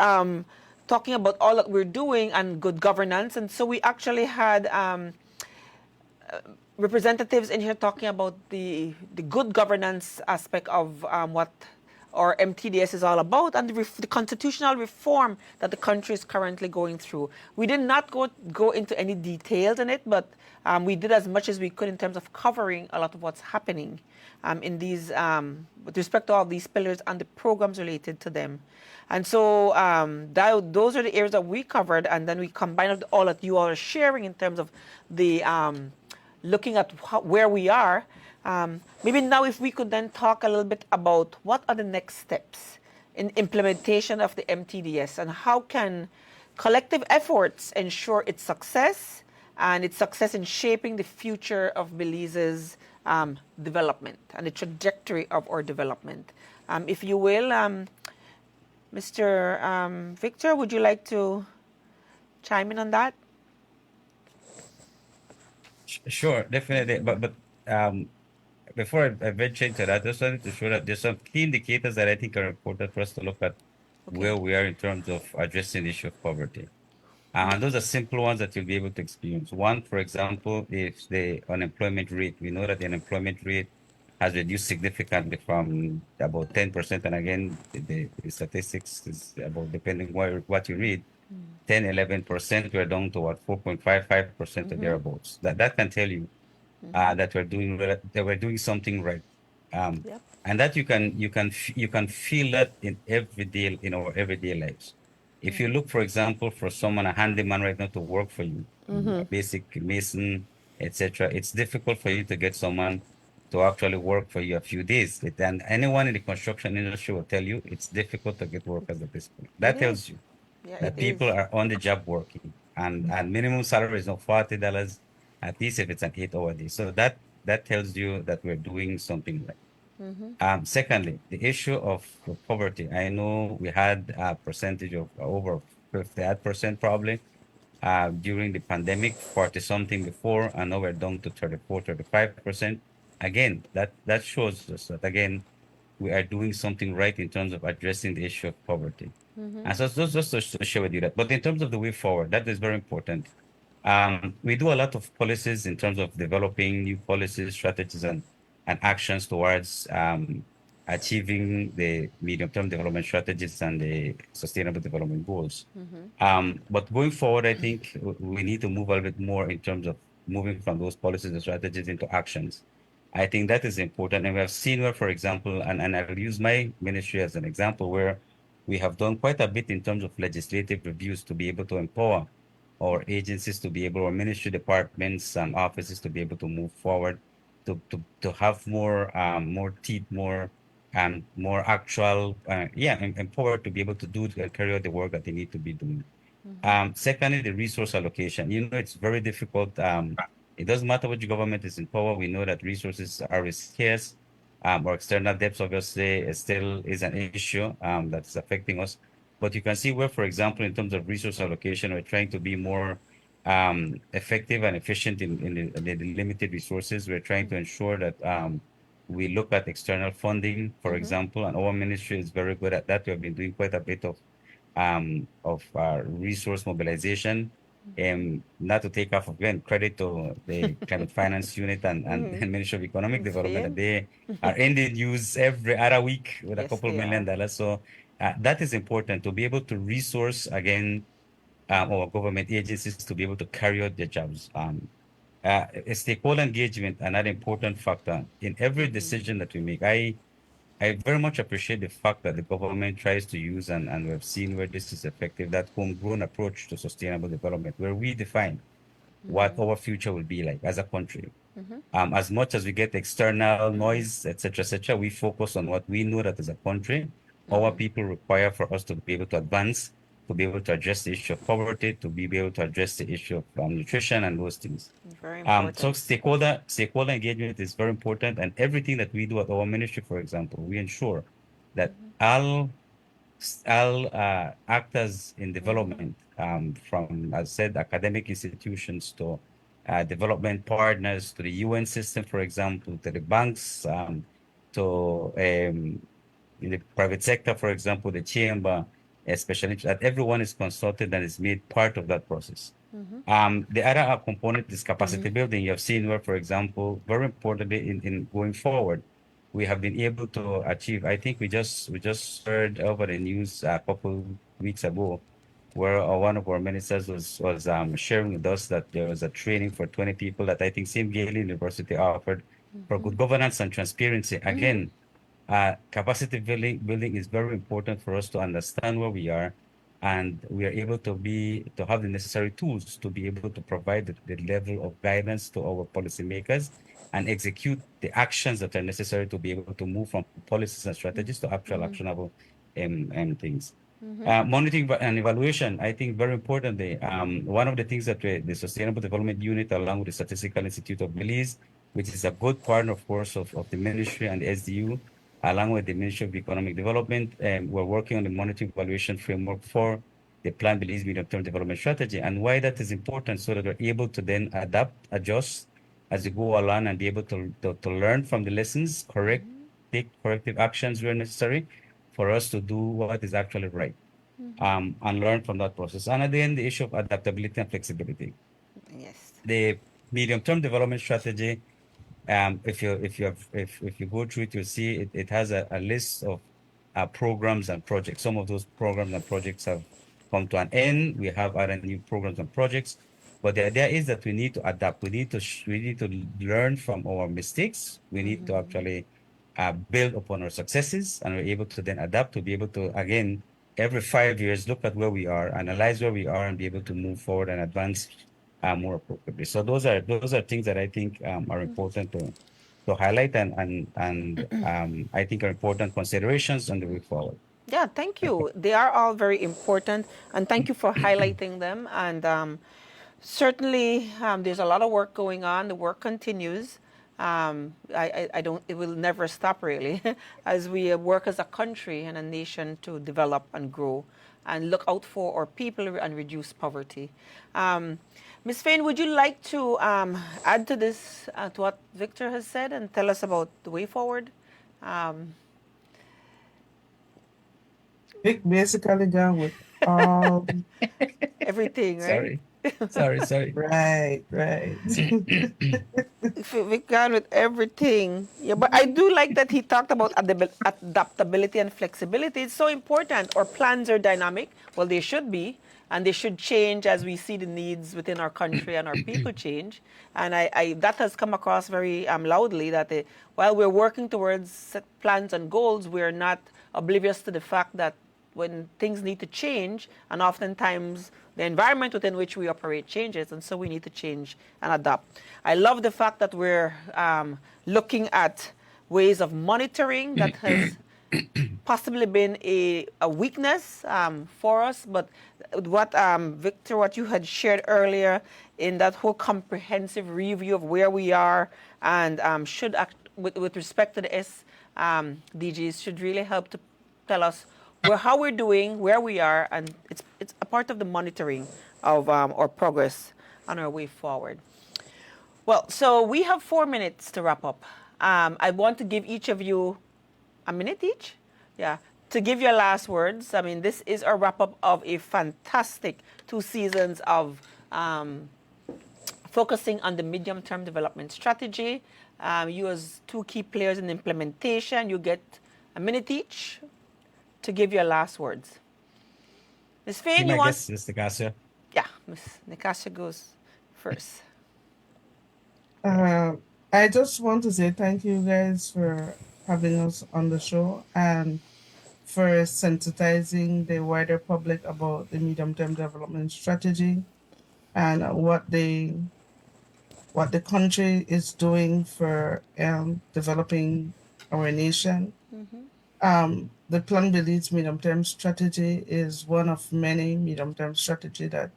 talking about all that we're doing and good governance. And so we actually had representatives in here talking about the good governance aspect of what our MTDS is all about, and the constitutional reform that the country is currently going through. We did not go into any details in it, but we did as much as we could in terms of covering a lot of what's happening in these, with respect to all these pillars and the programs related to them. And so those are the areas that we covered, and then we combined all that you all are sharing in terms of the looking at where we are. Maybe now if we could then talk a little bit about what are the next steps in implementation of the MTDS, and how can collective efforts ensure its success and its success in shaping the future of Belize's development and the trajectory of our development. If you will, Mr. Victor, would you like to chime in on that? Sure, definitely. But before I venture into that, I just wanted to show that there's some key indicators that I think are important for us to look at where we are in terms of addressing the issue of poverty. And those are simple ones that you'll be able to experience. One, for example, is the unemployment rate. We know that the unemployment rate has reduced significantly from about 10%. And again, the statistics is about, depending what you read, 10, 11%, we're down to what, 4.55% or thereabouts. That can tell you that we're doing something right. Yep. And that you can feel that in our everyday lives. If you look, for example, for someone, a handyman right now to work for you, a basic mason, etc., it's difficult for you to get someone to actually work for you a few days. And anyone in the construction industry will tell you it's difficult to get workers at this point. That tells you Yeah, that it people is. are on the job working, and minimum salary is now $40, at least if it's an 8-hour day. So that tells you that we're doing something right. Secondly, the issue of poverty. I know we had a percentage of over 58% probably during the pandemic, 40 something before, and now we're down to 34, 35%. Again, that shows us that again, we are doing something right in terms of addressing the issue of poverty. And so just to share with you that. But in terms of the way forward, that is very important. We do a lot of policies in terms of developing new policies, strategies, and actions towards achieving the medium-term development strategies and the sustainable development goals. But going forward, I think we need to move a little bit more in terms of moving from those policies and strategies into actions. I think that is important. And we have seen where, for example, and I'll use my ministry as an example, where we have done quite a bit in terms of legislative reviews to be able to empower our agencies to be able, or ministry departments and offices to be able to move forward, to have more teeth, more actual, empowered to be able to do and carry out the work that they need to be doing. Secondly, the resource allocation. It's very difficult. It doesn't matter which government is in power. We know that resources are scarce. Or external debts, obviously, still is an issue that's affecting us. But you can see where, for example, in terms of resource allocation, we're trying to be more effective and efficient in the limited resources. We're trying to ensure that We look at external funding, for example, and our ministry is very good at that. We have been doing quite a bit of resource mobilization. Not to take off again credit to the climate finance unit and Ministry of Economic It's Development that fair. they are in the news every other week with a Yes, couple they are. $1 million. So that is important to be able to resource again our government agencies to be able to carry out their jobs. Stakeholder engagement, another important factor in every decision that we make. I very much appreciate the fact that the government tries to use, and we've seen where this is effective, that homegrown approach to sustainable development, where we define what our future will be like as a country. As much as we get external noise, etc., we focus on what we know that as a country, our people require for us to be able to advance, to be able to address the issue of poverty, to be able to address the issue of nutrition and those things. Very So important. stakeholder engagement is very important, and everything that we do at our ministry, for example, we ensure that all actors in development, from, as said, academic institutions to development partners, to the UN system, for example, to the banks, to in the private sector, for example, the chamber, especially that everyone is consulted and is made part of that process. The other component is capacity building. You have seen where, for example, very importantly in going forward, we have been able to achieve. I think we just heard over the news a couple weeks ago, where one of our ministers was sharing with us that there was a training for 20 people that I think same Galen University offered for good governance and transparency. Again, capacity building is very important for us to understand where we are, and we are able to have the necessary tools to be able to provide the level of guidance to our policymakers and execute the actions that are necessary to be able to move from policies and strategies to actual actionable things. Monitoring and evaluation, I think very importantly, one of the things that the Sustainable Development Unit, along with the Statistical Institute of Belize, which is a good partner, of course, of the ministry and the SDU, along with the Ministry of Economic Development, we're working on the monitoring evaluation framework for the Plan Belize Medium-Term Development Strategy. And why that is important, so that we're able to then adapt, adjust as we go along, and be able to learn from the lessons, take corrective actions where necessary for us to do what is actually right, and learn from that process. And at the end, the issue of adaptability and flexibility. Yes. The medium-term development strategy, if you go through it, you'll see it has a list of programs and projects. Some of those programs and projects have come to an end. We have other new programs and projects, but the idea is that we need to adapt. We need to learn from our mistakes. We need to actually build upon our successes, and we're able to then adapt to be able to, again, every 5 years, look at where we are, analyze where we are, and be able to move forward and advance more appropriately. So those are things that I think are important to highlight, and I think are important considerations on the way forward. Yeah, thank you. They are all very important, and thank you for highlighting them. And certainly, there's a lot of work going on. The work continues. I don't. It will never stop, really, as we work as a country and a nation to develop and grow, and look out for our people and reduce poverty. Ms. Fain, would you like to add to this, to what Victor has said, and tell us about the way forward? Vic basically gone with all Everything, right? Sorry. right. We gone with everything. Yeah, but I do like that he talked about adaptability and flexibility. It's so important. Our plans are dynamic. Well, they should be, and they should change as we see the needs within our country and our people change. And that has come across very loudly, that while we're working towards set plans and goals, we're not oblivious to the fact that when things need to change, and oftentimes the environment within which we operate changes, and so we need to change and adapt. I love the fact that we're looking at ways of monitoring that has possibly been a weakness for us, but what Victor, what you had shared earlier in that whole comprehensive review of where we are and should act with respect to the SDGs should really help to tell us how we're doing, where we are, and it's a part of the monitoring of our progress on our way forward. Well, so we have 4 minutes to wrap up. I want to give each of you a minute each, yeah, to give your last words. I mean, this is a wrap-up of a fantastic 2 seasons of focusing on the medium-term development strategy. You as 2 key players in implementation, you get a minute each to give your last words. Ms. Fain, My you want? guess, Mr. Garcia. Yeah, Ms. Nikasha goes first. I just want to say thank you guys for having us on the show and for sensitizing the wider public about the medium-term development strategy and what the country is doing for developing our nation. The Plan Belize medium-term strategy is one of many medium-term strategy that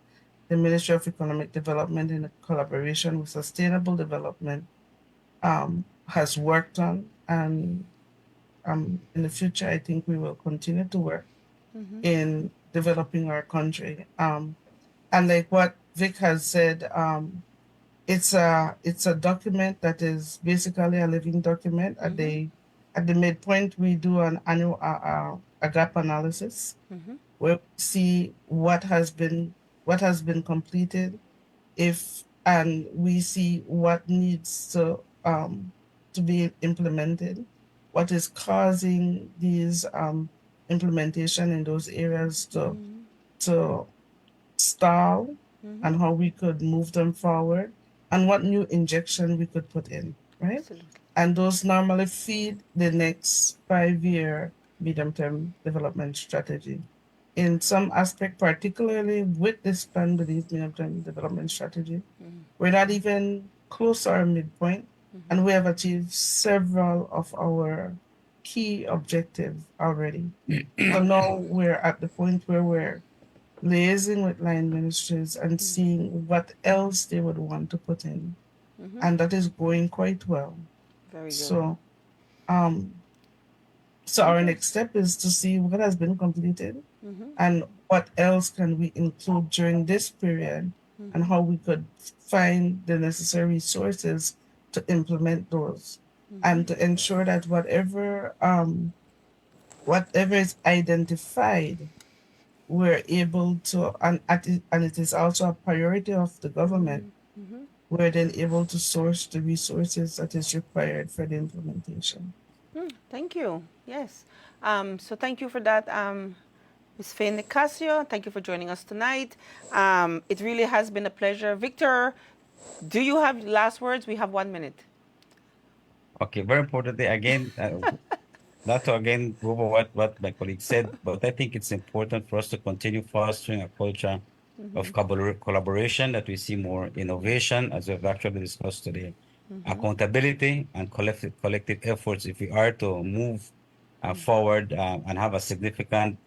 the Ministry of Economic Development, in collaboration with Sustainable Development, has worked on. And in the future, I think we will continue to work in developing our country. And like what Vic has said, it's a document that is basically a living document. At the midpoint, we do an annual a gap analysis where we see what has been completed, and we see what needs to be implemented, what is causing these implementation in those areas to stall, and how we could move them forward, and what new injection we could put in, right? Absolutely. And those normally feed the next 5-year medium-term development strategy. In some aspect, particularly with this Plan Belize medium-term development strategy, we're not even close to our midpoint, and we have achieved several of our key objectives already. So now we're at the point where we're liaising with line ministries and seeing what else they would want to put in. And that is going quite well. Very good. So our next step is to see what has been completed and what else can we include during this period, and how we could find the necessary resources to implement those, and to ensure that whatever is identified, we're able to, and it is also a priority of the government, we're then able to source the resources that is required for the implementation. Thank you. Yes. So thank you for that, Ms. Faye Nicasio. Thank you for joining us tonight. It really has been a pleasure. Victor, do you have last words? We have 1 minute. Okay, very importantly, again, not to again go over what my colleague said, but I think it's important for us to continue fostering a culture of collaboration, that we see more innovation, as we've actually discussed today, accountability and collective efforts if we are to move forward and have a significant,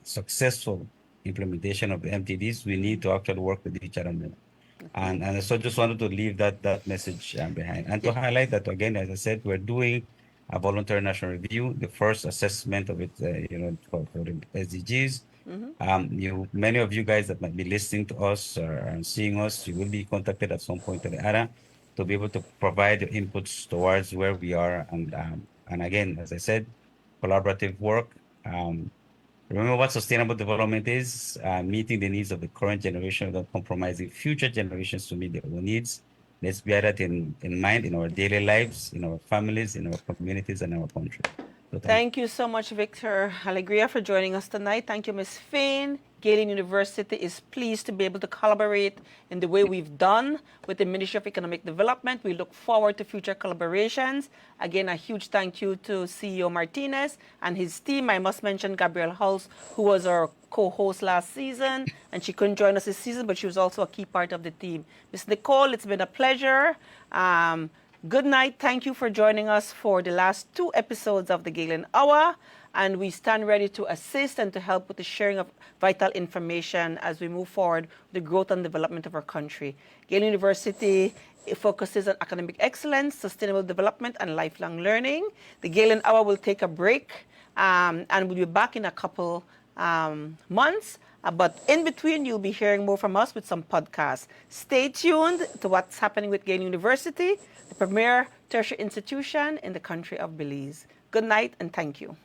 successful implementation of the MTDs. We need to actually work with each other more. And so just wanted to leave that message behind, and to highlight that again, as I said, we're doing a voluntary national review, the first assessment of it, for the SDGs. Many of you guys that might be listening to us or seeing us, you will be contacted at some point or the other to be able to provide your inputs towards where we are. And again, as I said, collaborative work. Remember what sustainable development is: meeting the needs of the current generation without compromising future generations to meet their own needs. Let's bear that in mind in our daily lives, in our families, in our communities, and our country. So thank you so much, Victor Alegria, for joining us tonight. Thank you, Ms. Fain. Galen University is pleased to be able to collaborate in the way we've done with the Ministry of Economic Development. We look forward to future collaborations. Again, a huge thank you to CEO Martinez and his team. I must mention Gabrielle Hulse, who was our co-host last season, and she couldn't join us this season, but she was also a key part of the team. Ms. Nicole, it's been a pleasure. Good night. Thank you for joining us for the last 2 episodes of the Galen Hour. And we stand ready to assist and to help with the sharing of vital information as we move forward with the growth and development of our country. Galen University focuses on academic excellence, sustainable development, and lifelong learning. The Galen Hour will take a break, and we'll be back in a couple months. But in between, you'll be hearing more from us with some podcasts. Stay tuned to what's happening with Galen University, the premier tertiary institution in the country of Belize. Good night and thank you.